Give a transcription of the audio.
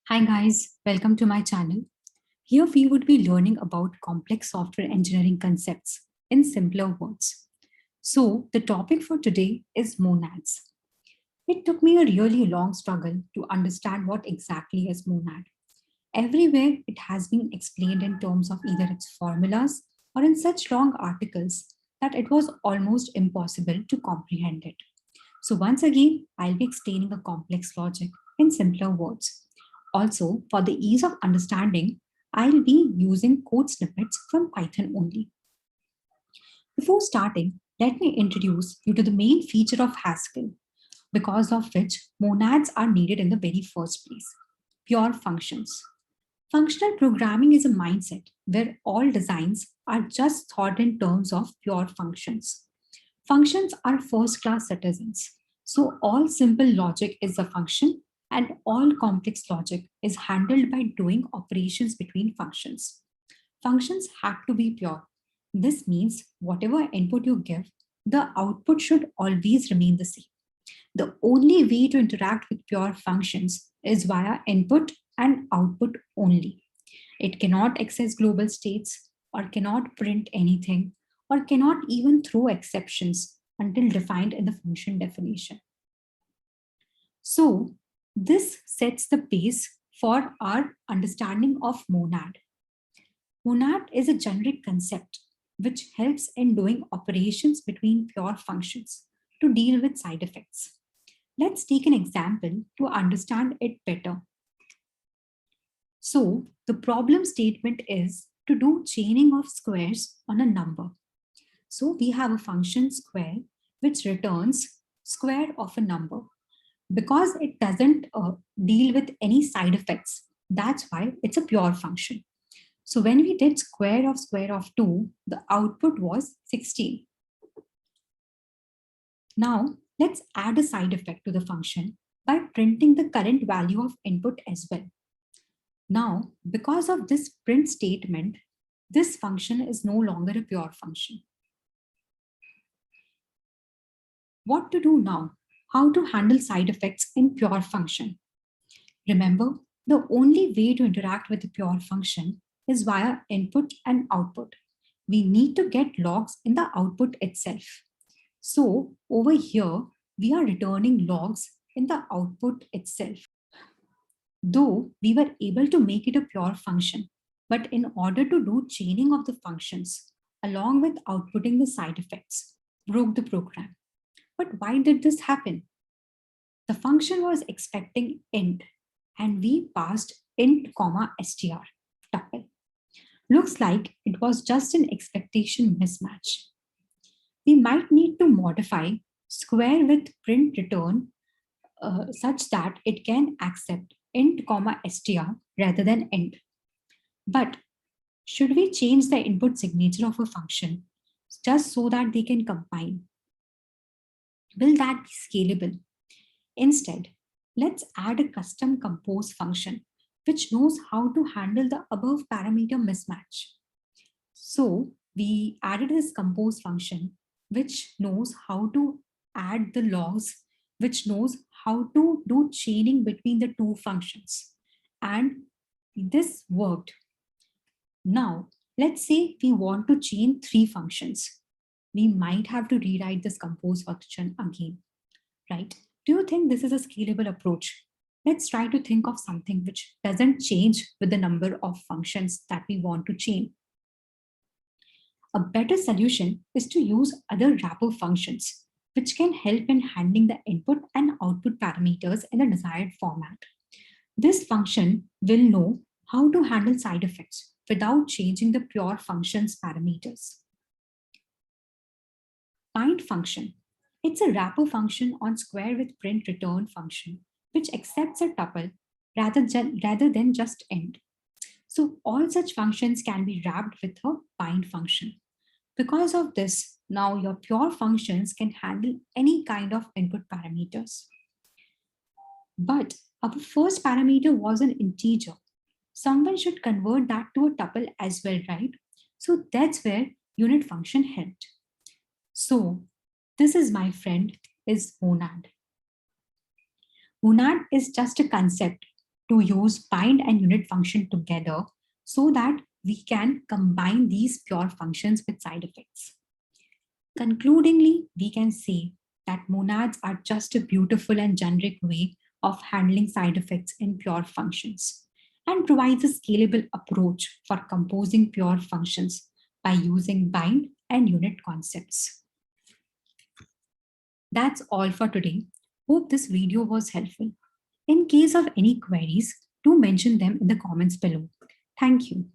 Hi guys, welcome to my channel. Here we would be learning about complex software engineering concepts in simpler words. So the topic for today is monads. It took me a really long struggle to understand what exactly is monad. Everywhere it has been explained in terms of either its formulas or in such long articles that it was almost impossible to comprehend it. So once again, I'll be explaining a complex logic in simpler words. Also, for the ease of understanding, I'll be using code snippets from Python only. Before starting, let me introduce you to the main feature of Haskell, because of which monads are needed in the very first place: pure functions. Functional programming is a mindset where all designs are just thought in terms of pure functions. Functions are first class citizens. So, all simple logic is a function, and all complex logic is handled by doing operations between functions. Functions have to be pure. This means whatever input you give, the output should always remain the same. The only way to interact with pure functions is via input and output only. It cannot access global states or cannot print anything or cannot even throw exceptions until defined in the function definition. So, this sets the base for our understanding of monad. Monad is a generic concept which helps in doing operations between pure functions to deal with side effects. Let's take an example to understand it better. So the problem statement is to do chaining of squares on a number. So we have a function square which returns square of a number. Because it doesn't deal with any side effects, that's why it's a pure function. So when we did square of 2, the output was 16. Now let's add a side effect to the function by printing the current value of input as well. Now, because of this print statement, this function is no longer a pure function. What to do now? How to handle side effects in pure function? Remember, the only way to interact with a pure function is via input and output. We need to get logs in the output itself. So over here, we are returning logs in the output itself. Though we were able to make it a pure function, but in order to do chaining of the functions, along with outputting the side effects, broke the program. But why did this happen? The function was expecting int, and we passed int comma str tuple. Looks like it was just an expectation mismatch. We might need to modify square with print return such that it can accept int comma str rather than int. But should we change the input signature of a function just so that they can combine? Will that be scalable? Instead, let's add a custom compose function which knows how to handle the above parameter mismatch. So we added this compose function which knows how to add the logs, which knows how to do chaining between the two functions. And this worked. Now, let's say we want to chain three functions. We might have to rewrite this compose function again, right? Do you think this is a scalable approach? Let's try to think of something which doesn't change with the number of functions that we want to chain. A better solution is to use other wrapper functions, which can help in handling the input and output parameters in the desired format. This function will know how to handle side effects without changing the pure function's parameters. Bind function. It's a wrapper function on square with print return function, which accepts a tuple rather than just int. So all such functions can be wrapped with a bind function. Because of this, now your pure functions can handle any kind of input parameters. But our first parameter was an integer. Someone should convert that to a tuple as well, right? So that's where unit function helped. So this is, my friend, is monad. Monad is just a concept to use bind and unit function together so that we can combine these pure functions with side effects. Concludingly, we can say that monads are just a beautiful and generic way of handling side effects in pure functions and provides a scalable approach for composing pure functions by using bind and unit concepts. That's all for today. Hope this video was helpful. In case of any queries, do mention them in the comments below. Thank you.